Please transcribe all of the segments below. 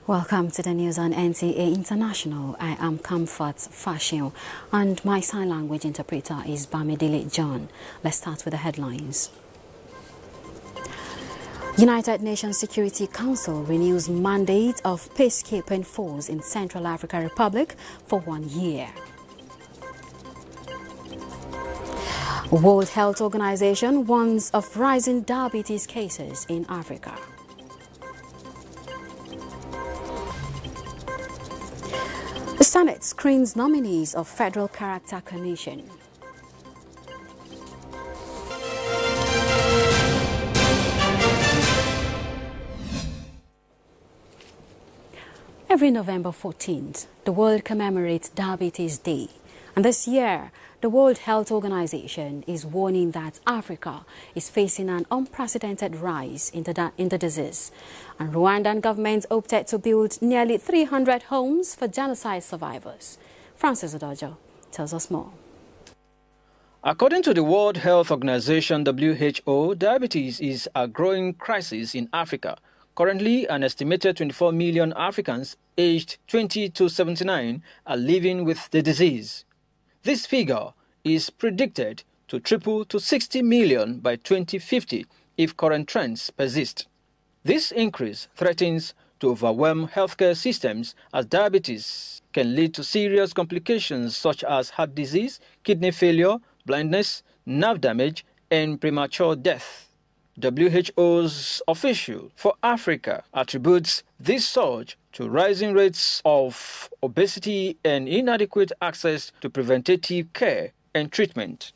Welcome to the news on NTA International. I am Comfort Fashion and my sign language interpreter is Bamidele John. Let's start with the headlines. United Nations Security Council renews mandate of peacekeeping force in Central African Republic for 1 year. World Health Organization warns of rising diabetes cases in Africa. The Senate screens nominees of Federal Character Commission. Every November 14th, the world commemorates Diabetes Day. And this year, the World Health Organization is warning that Africa is facing an unprecedented rise in the disease. And Rwandan government opted to build nearly 300 homes for genocide survivors. Francis Odojo tells us more. According to the World Health Organization, WHO, diabetes is a growing crisis in Africa. Currently, an estimated 24 million Africans aged 20 to 79 are living with the disease. This figure is predicted to triple to 60 million by 2050 if current trends persist. This increase threatens to overwhelm healthcare systems as diabetes can lead to serious complications such as heart disease, kidney failure, blindness, nerve damage, and premature death. WHO's official for Africa attributes this surge to rising rates of obesity and inadequate access to preventative care and treatment.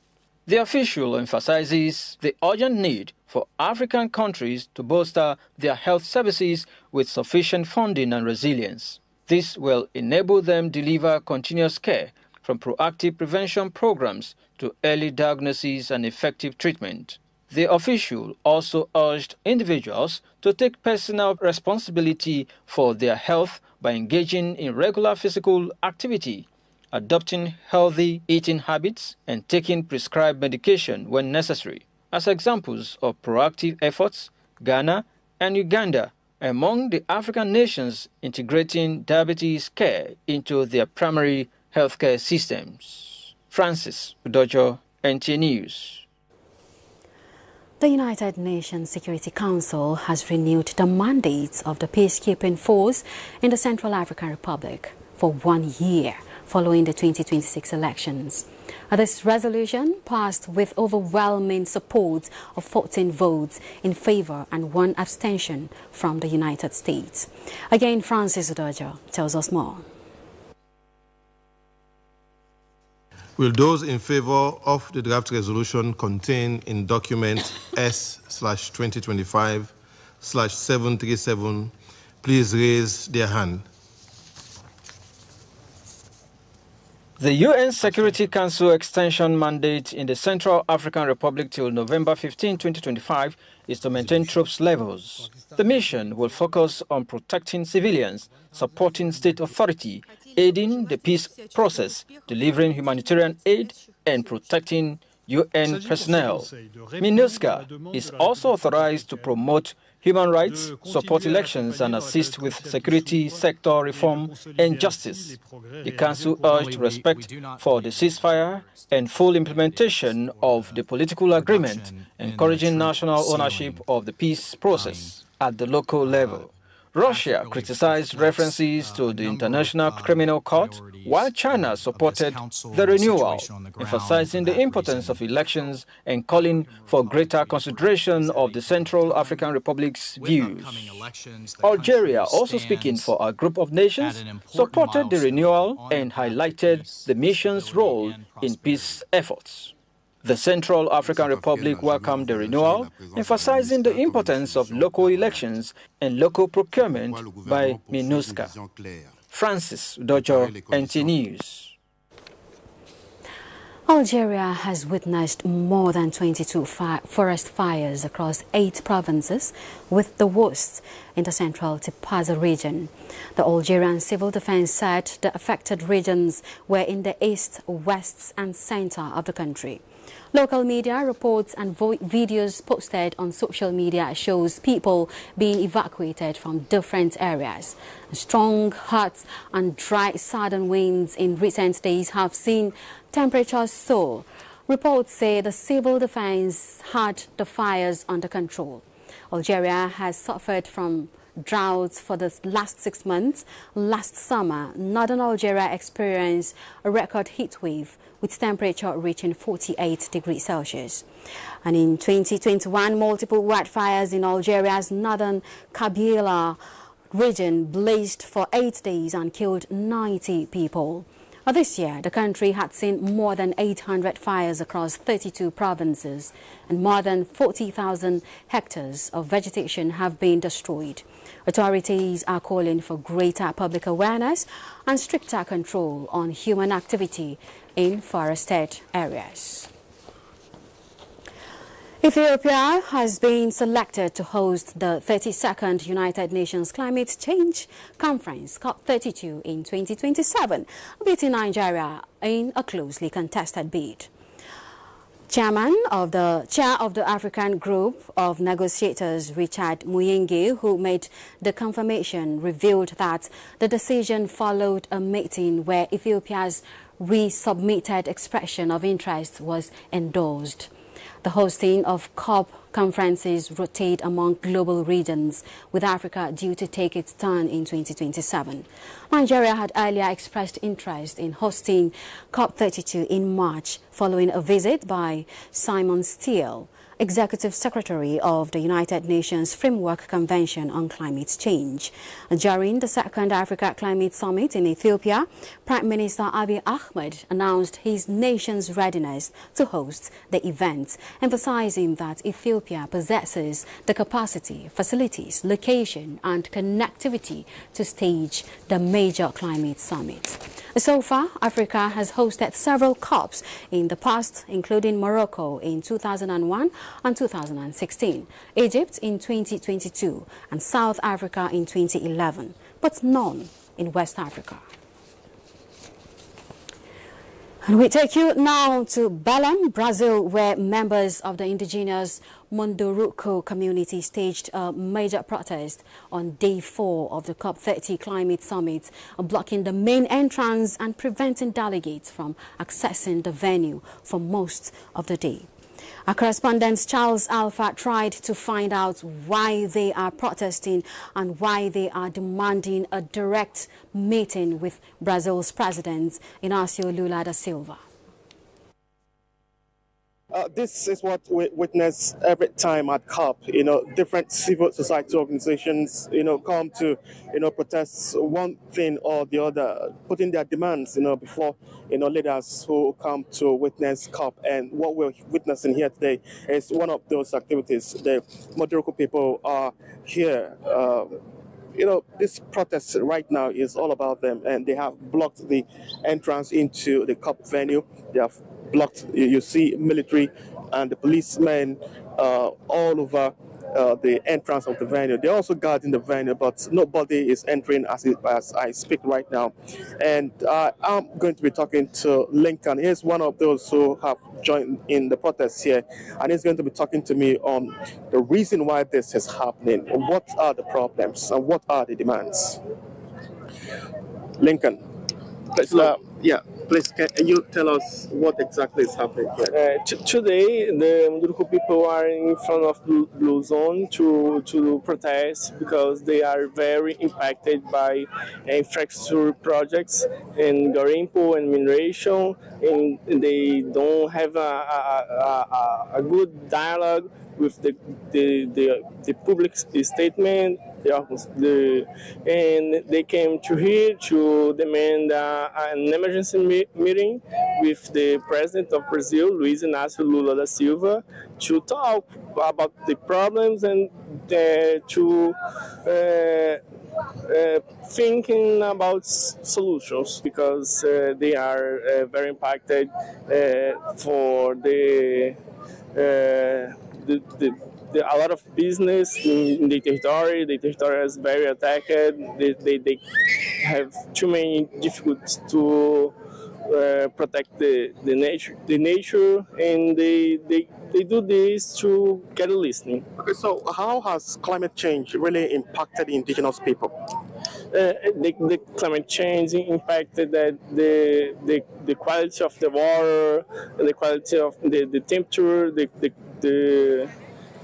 The official emphasizes the urgent need for African countries to bolster their health services with sufficient funding and resilience. This will enable them deliver continuous care, from proactive prevention programs to early diagnosis and effective treatment. The official also urged individuals to take personal responsibility for their health by engaging in regular physical activity, adopting healthy eating habits, and taking prescribed medication when necessary. As examples of proactive efforts, Ghana and Uganda are among the African nations integrating diabetes care into their primary healthcare systems. Francis Udojo, NTA News. The United Nations Security Council has renewed the mandate of the peacekeeping force in the Central African Republic for 1 year following the 2026 elections. This resolution passed with overwhelming support of 14 votes in favor and 1 abstention from the United States. Again, Francis Udojo tells us more. Will those in favor of the draft resolution contained in document S/2025/737 please raise their hand? The UN Security Council extension mandate in the Central African Republic till November 15, 2025 is to maintain troops levels. The mission will focus on protecting civilians, supporting state authority, aiding the peace process, delivering humanitarian aid, and protecting UN personnel. MINUSCA is also authorized to promote human rights, support elections, and assist with security sector reform and justice. The Council urged respect for the ceasefire and full implementation of the political agreement, encouraging national ownership of the peace process at the local level. Russia criticized references to the International Criminal Court, while China supported the renewal, emphasizing the importance of elections and calling for greater consideration of the Central African Republic's views. Algeria, also speaking for a group of nations, supported the renewal and highlighted the mission's role in peace efforts. The Central African Republic welcomed the renewal, emphasizing the importance of local elections and local procurement by MINUSCA. Francis Udojo, NTA News. Algeria has witnessed more than 22 forest fires across 8 provinces, with the worst in the central Tipaza region. The Algerian Civil Defense said the affected regions were in the east, west and center of the country. Local media reports and videos posted on social media shows people being evacuated from different areas. Strong, hot and dry southern winds in recent days have seen temperatures soar. Reports say the civil defense had the fires under control. Algeria has suffered from droughts for the last 6 months. Last summer, northern Algeria experienced a record heat wave with temperature reaching 48 degrees Celsius. And in 2021, multiple wildfires in Algeria's northern Kabylie region blazed for 8 days and killed 90 people. This year, the country had seen more than 800 fires across 32 provinces, and more than 40,000 hectares of vegetation have been destroyed. Authorities are calling for greater public awareness and stricter control on human activity in forested areas. Ethiopia has been selected to host the 32nd United Nations Climate Change Conference, COP32, in 2027, beating Nigeria in a closely contested bid. Chair of the African Group of Negotiators, Richard Muyenge, who made the confirmation, revealed that the decision followed a meeting where Ethiopia's resubmitted expression of interest was endorsed. The hosting of COP conferences rotate among global regions, with Africa due to take its turn in 2027. Nigeria had earlier expressed interest in hosting COP32 in March, following a visit by Simon Steele, Executive Secretary of the United Nations Framework Convention on Climate Change. During the Second Africa Climate Summit in Ethiopia, Prime Minister Abiy Ahmed announced his nation's readiness to host the event, emphasizing that Ethiopia possesses the capacity, facilities, location and connectivity to stage the major climate summit. So far, Africa has hosted several COPs in the past, including Morocco in 2001 and 2016, Egypt in 2022 and South Africa in 2011, but none in West Africa. And we take you now to Belém, Brazil, where members of the indigenous Munduruku community staged a major protest on day 4 of the COP30 climate summit, blocking the main entrance and preventing delegates from accessing the venue for most of the day. Our correspondent Charles Alpha tried to find out why they are protesting and why they are demanding a direct meeting with Brazil's president, Inácio Lula da Silva. This is what we witness every time at COP. Different civil society organizations, come to, protest one thing or the other, putting their demands, before, leaders who come to witness COP. And what we're witnessing here today is one of those activities. The Munduruku people are here. This protest right now is all about them, and they have blocked the entrance into the COP venue. They have blocked, you see military and the policemen all over the entrance of the venue. They're also guarding the venue, but nobody is entering as I speak right now. And I'm going to be talking to Lincoln. He's one of those who have joined in the protests here, and he's going to be talking to me on the reason why this is happening, what are the problems, and what are the demands. Lincoln, please, please, can you tell us what exactly is happening here? Today, the Munduruku people are in front of Blue Zone to protest because they are very impacted by infrastructure projects in garimpo and mineration, and they don't have a good dialogue with the public statement. And they came to here to demand an emergency meeting with the president of Brazil, Luiz Inácio Lula da Silva, to talk about the problems and to thinking about solutions, because they are very impacted for a lot of business in the territory. The territory is very attacked. They have too many difficulties to protect the nature, and they do this to get a listening. Okay, so how has climate change really impacted the indigenous people? The climate change impacted the quality of the water, the quality of the temperature,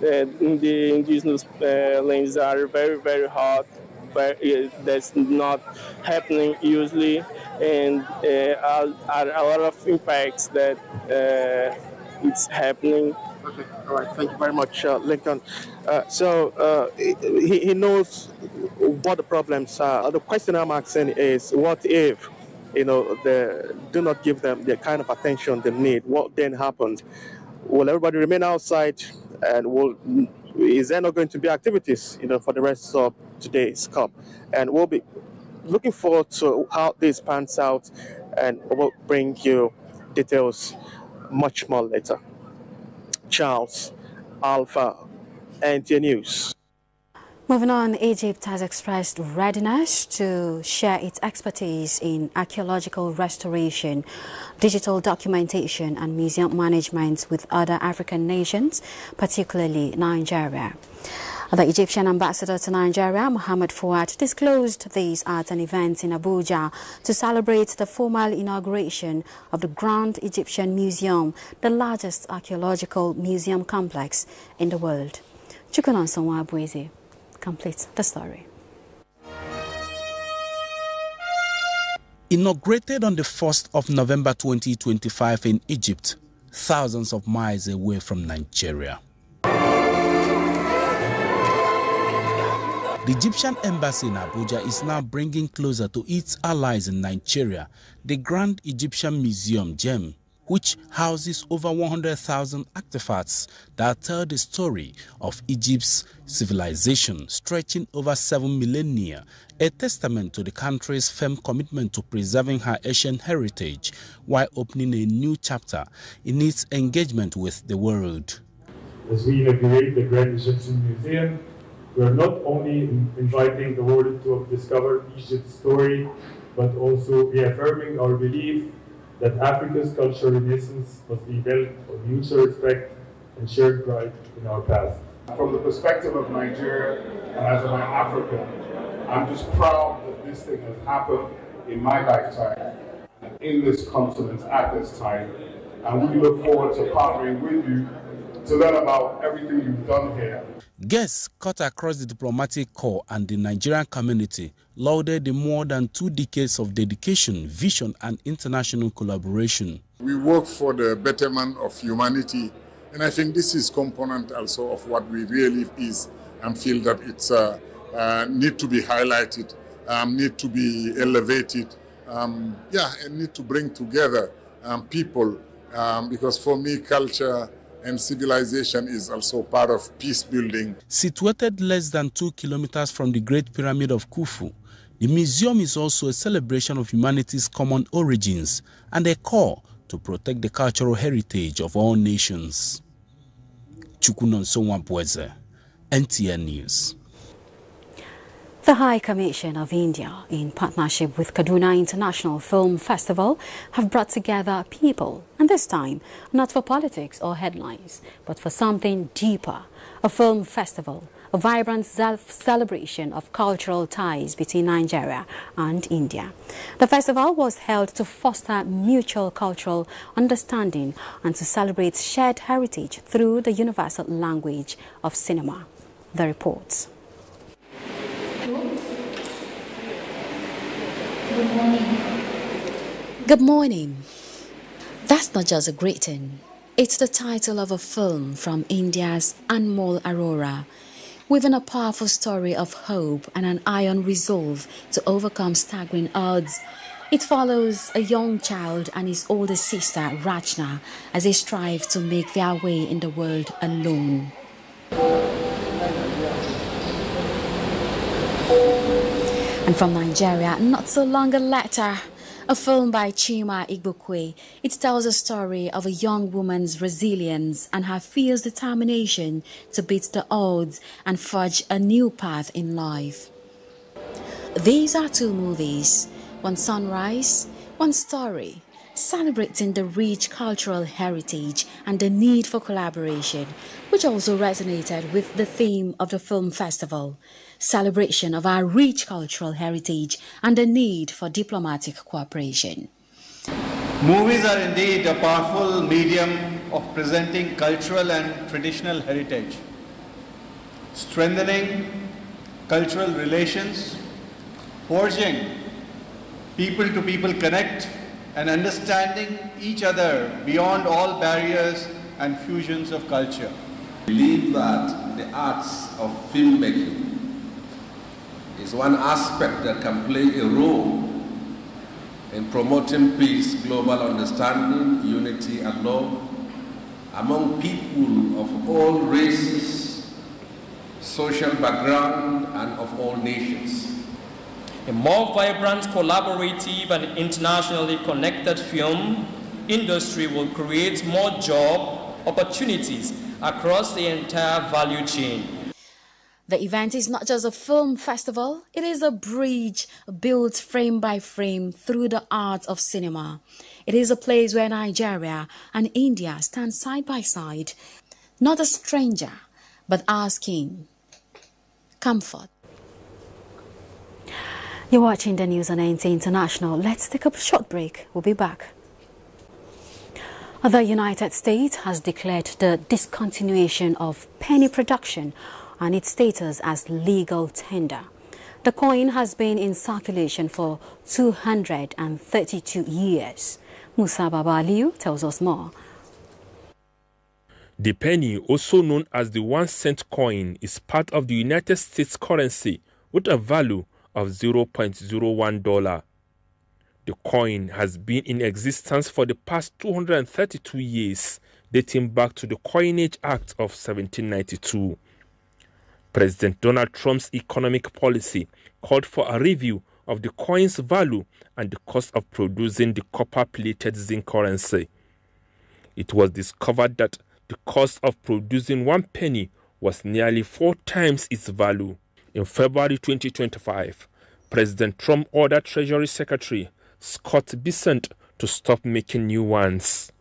in the indigenous lands are very, very hot, but that's not happening usually, and are a lot of impacts that it's happening. Okay, all right. Thank you very much, Lincoln. So he knows what the problems are. The question I'm asking is, what if, they do not give them the kind of attention they need? What then happens? Will everybody remain outside, and is there not going to be activities, for the rest of today's COP? And we'll be looking forward to how this pans out, and we'll bring you details much more later. Charles, Alpha, NTA News. Moving on, Egypt has expressed readiness to share its expertise in archaeological restoration, digital documentation and museum management with other African nations, particularly Nigeria. The Egyptian ambassador to Nigeria, Mohammed Fouad, disclosed this at an event in Abuja to celebrate the formal inauguration of the Grand Egyptian Museum, the largest archaeological museum complex in the world. Chukwunonso Abueze completes the story. Inaugurated on the 1st of November 2025 in Egypt, thousands of miles away from Nigeria. The Egyptian embassy in Abuja is now bringing closer to its allies in Nigeria the Grand Egyptian Museum, GEM, which houses over 100,000 artifacts that tell the story of Egypt's civilization stretching over 7 millennia, a testament to the country's firm commitment to preserving her ancient heritage while opening a new chapter in its engagement with the world. As we inaugurate the Grand Egyptian Museum, we are not only inviting the world to discover Egypt's story, but also reaffirming our belief that Africa's cultural renaissance must be built on mutual respect and shared pride in our past. From the perspective of Nigeria and as an African, I'm just proud that this thing has happened in my lifetime, in this continent at this time, and we look forward to partnering with you to learn about everything you've done here. Guests cut across the diplomatic corps and the Nigerian community lauded the more than 2 decades of dedication, vision and international collaboration. We work for the betterment of humanity, and I think this is component also of what we really is, and feel that it's need to be highlighted, need to be elevated, and need to bring together people, because for me culture and civilization is also part of peace building. Situated less than 2 kilometers from the Great Pyramid of Khufu, the museum is also a celebration of humanity's common origins and a call to protect the cultural heritage of all nations. Chukwunonso Abueze, NTA News. The High Commission of India, in partnership with Kaduna International Film Festival, have brought together people, and this time, not for politics or headlines, but for something deeper, a film festival, a vibrant celebration of cultural ties between Nigeria and India. The festival was held to foster mutual cultural understanding and to celebrate shared heritage through the universal language of cinema. The reports. Good morning. Good morning. That's not just a greeting. It's the title of a film from India's Anmol Arora, weaving a powerful story of hope and an iron resolve to overcome staggering odds. It follows a young child and his older sister, Rachna, as they strive to make their way in the world alone. And from Nigeria, not so long a later, a film by Chima Igbokwe. It tells a story of a young woman's resilience and her fierce determination to beat the odds and forge a new path in life. These are 2 movies, one sunrise, one story, celebrating the rich cultural heritage and the need for collaboration, which also resonated with the theme of the film festival, celebration of our rich cultural heritage and the need for diplomatic cooperation. Movies are indeed a powerful medium of presenting cultural and traditional heritage, strengthening cultural relations, forging people-to-people connect, and understanding each other beyond all barriers and fusions of culture. I believe that the arts of filmmaking is one aspect that can play a role in promoting peace, global understanding, unity, and love among people of all races, social background, and of all nations. A more vibrant, collaborative, and internationally connected film industry will create more job opportunities across the entire value chain. The event is not just a film festival, it is a bridge built frame by frame through the art of cinema. It is a place where Nigeria and India stand side by side, not a stranger, but asking comfort. You're watching the news on NT International. Let's take a short break. We'll be back. The United States has declared the discontinuation of penny production and its status as legal tender. The coin has been in circulation for 232 years. Musa Babaliu tells us more. The penny, also known as the 1-cent coin, is part of the United States currency with a value of $0.01. The coin has been in existence for the past 232 years, dating back to the Coinage Act of 1792. President Donald Trump's economic policy called for a review of the coin's value and the cost of producing the copper-plated zinc currency. It was discovered that the cost of producing 1 penny was nearly 4 times its value. In February 2025, President Trump ordered Treasury Secretary Scott Bessent to stop making new ones.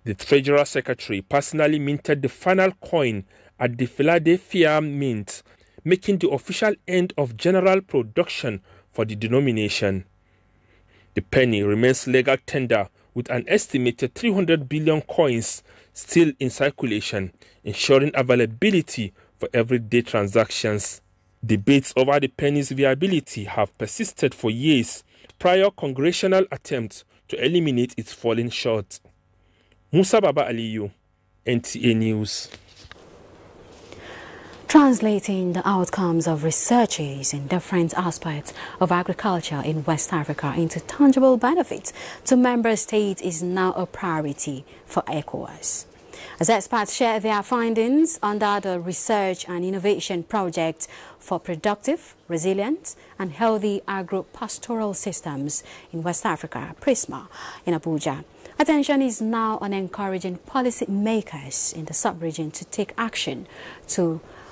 The Treasury Secretary personally minted the final coin at the Philadelphia Mint, making the official end of general production for the denomination. The penny remains legal tender with an estimated 300 billion coins still in circulation, ensuring availability for everyday transactions. Debates over the penny's viability have persisted for years prior congressional attempts to eliminate its falling short. Musa Baba Aliyu, NTA News. Translating the outcomes of researches in different aspects of agriculture in West Africa into tangible benefits to member states is now a priority for ECOWAS. As experts share their findings under the Research and Innovation Project for Productive, Resilient and Healthy Agro-Pastoral Systems in West Africa, PRISMA, in Abuja, attention is now on encouraging policy makers in the sub-region to take action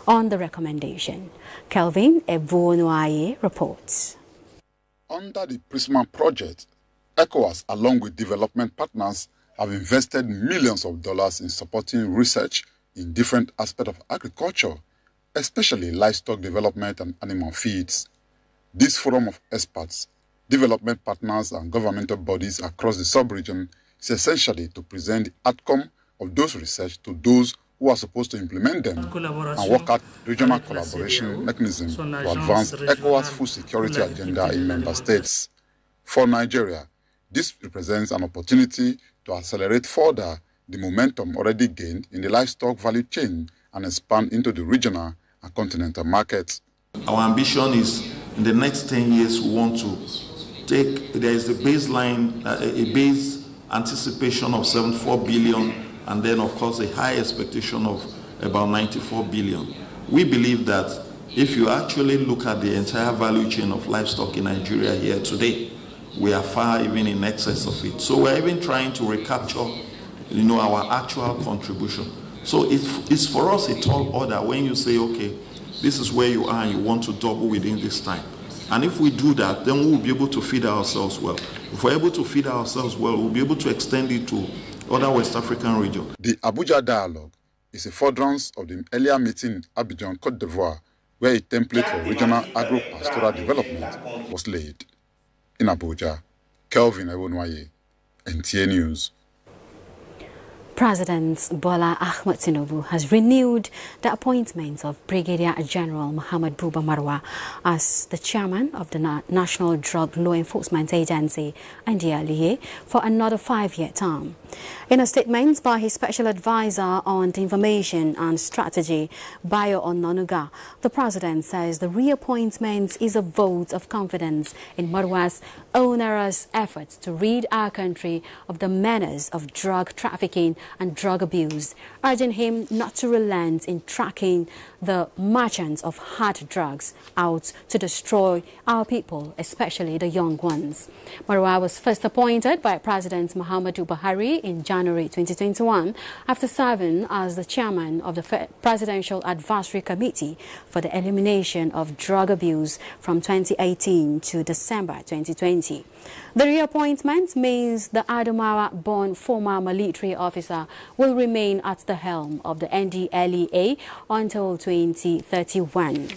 on the recommendation. Kelvin Ebuonuaye reports. Under the PRISMA project, ECOWAS, along with development partners, have invested millions of dollars in supporting research in different aspects of agriculture, especially livestock development and animal feeds. This forum of experts, development partners and governmental bodies across the sub-region is essentially to present the outcome of those research to those who are supposed to implement them and work out regional collaboration mechanisms to advance ECOWAS food security agenda in member states. For Nigeria, this represents an opportunity to accelerate further the momentum already gained in the livestock value chain and expand into the regional and continental markets. Our ambition is in the next 10 years we want to there is a baseline, a base anticipation of 74 billion and then of course a high expectation of about 94 billion. We believe that if you actually look at the entire value chain of livestock in Nigeria here today, we are far even in excess of it. So we're even trying to recapture, our actual contribution. So it's for us a tall order when you say, okay, this is where you are and you want to double within this time. And if we do that, then we will be able to feed ourselves well. If we're able to feed ourselves well, we'll be able to extend it to other West African regions. The Abuja Dialogue is a furtherance of the earlier meeting in Abidjan, Côte d'Ivoire, where a template for regional agro-pastoral development was laid. In Abuja, Kelvin Ewonwaye, NTA News. President Bola Ahmed Tinubu has renewed the appointment of Brigadier General Muhammad Buba Marwa as the chairman of the National Drug Law Enforcement Agency, NDLEA, for another 5-year term. In a statement by his special advisor on the information and strategy, Bayo Ononuga, the president says the reappointment is a vote of confidence in Marwa's onerous efforts to rid our country of the menace of drug trafficking and drug abuse, urging him not to relent in tracking the merchants of hard drugs out to destroy our people, especially the young ones. Marwa was first appointed by President Muhammadu Buhari in January 2021 after serving as the chairman of the Presidential Advisory Committee for the Elimination of Drug Abuse from 2018 to December 2020. The reappointment means the Adamawa-born former military officer will remain at the helm of the NDLEA until 2031.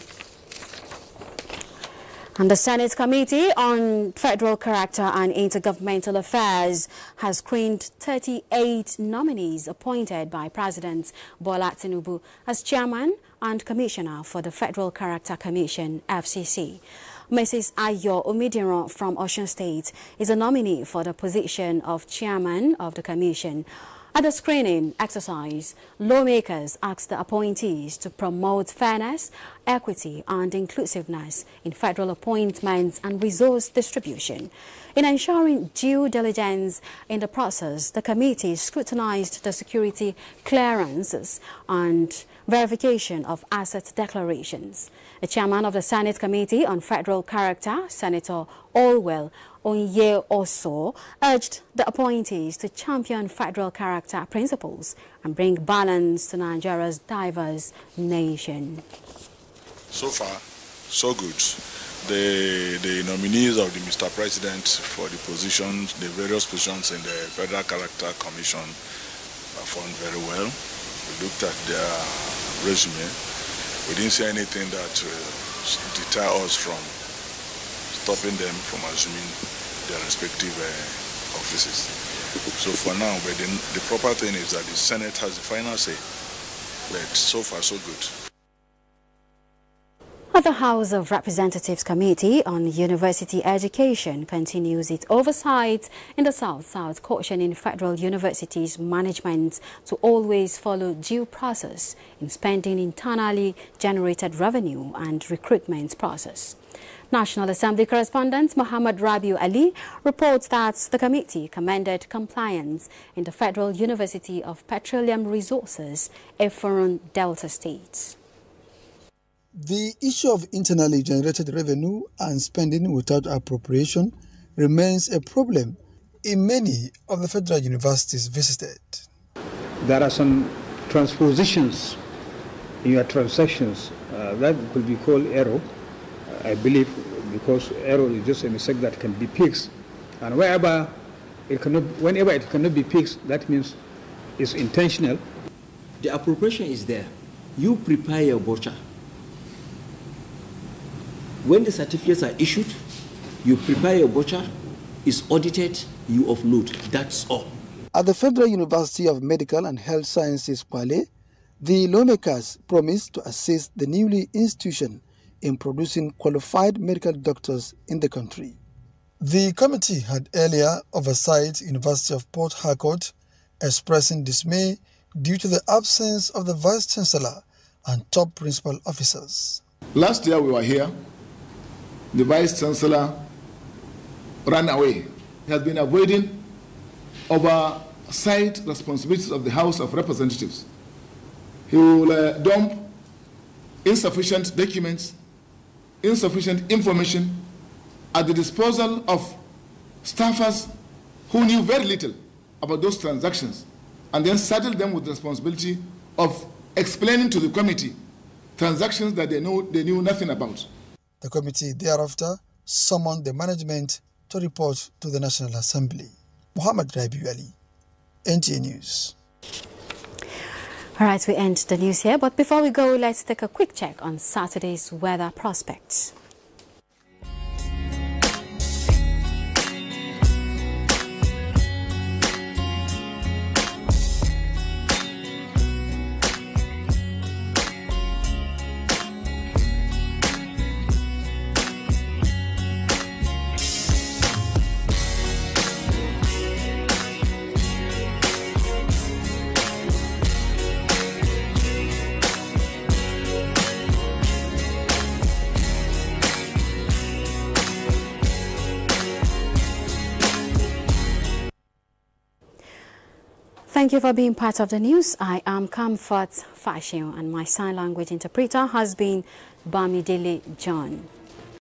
And the Senate Committee on Federal Character and Intergovernmental Affairs has screened 38 nominees appointed by President Bola Tinubu as chairman and commissioner for the Federal Character Commission, FCC. Mrs. Ayo Omidiran from Osun State is a nominee for the position of chairman of the commission. At the screening exercise, lawmakers asked the appointees to promote fairness, equity and inclusiveness in federal appointments and resource distribution. In ensuring due diligence in the process, the committee scrutinized the security clearances and verification of asset declarations. The chairman of the Senate Committee on Federal Character, Senator Olwell Onye-Oso, urged the appointees to champion federal character principles and bring balance to Nigeria's diverse nation. So far, so good. The nominees of the Mr. President for the positions, the various positions in the Federal Character Commission performed very well. We looked at their resume. We didn't see anything that deter us from stopping them from assuming their respective offices. So for now, but the proper thing is that the Senate has the final say. But so far, so good. The House of Representatives Committee on University Education continues its oversight in the South-South, cautioning federal universities' management to always follow due process in spending internally generated revenue and recruitment process. National Assembly correspondent Muhammad Rabiu Ali reports that the committee commended compliance in the Federal University of Petroleum Resources, Efurun, Delta State. The issue of internally generated revenue and spending without appropriation remains a problem in many of the federal universities visited. There are some transpositions in your transactions that could be called error, I believe, because error is just a mistake that can be fixed. And whenever it cannot be fixed, that means it's intentional. The appropriation is there. You prepare your voucher. When the certificates are issued, you prepare your voucher, it's audited, you offload. That's all. At the Federal University of Medical and Health Sciences, Kwale, the lawmakers promised to assist the newly institution in producing qualified medical doctors in the country. The committee had earlier oversight University of Port Harcourt, expressing dismay due to the absence of the Vice Chancellor and top principal officers. Last year we were here. The Vice Chancellor ran away. He has been avoiding oversight responsibilities of the House of Representatives. He will dump insufficient documents, insufficient information at the disposal of staffers who knew very little about those transactions, and then saddle them with the responsibility of explaining to the committee transactions that they knew nothing about. The committee thereafter summoned the management to report to the National Assembly. Muhammad Rabiu Ali, NTA News. All right, we end the news here, but before we go, let's take a quick check on Saturday's weather prospects. Thank you for being part of the news. I am Comfort Fashion and my sign language interpreter has been Bamidele John.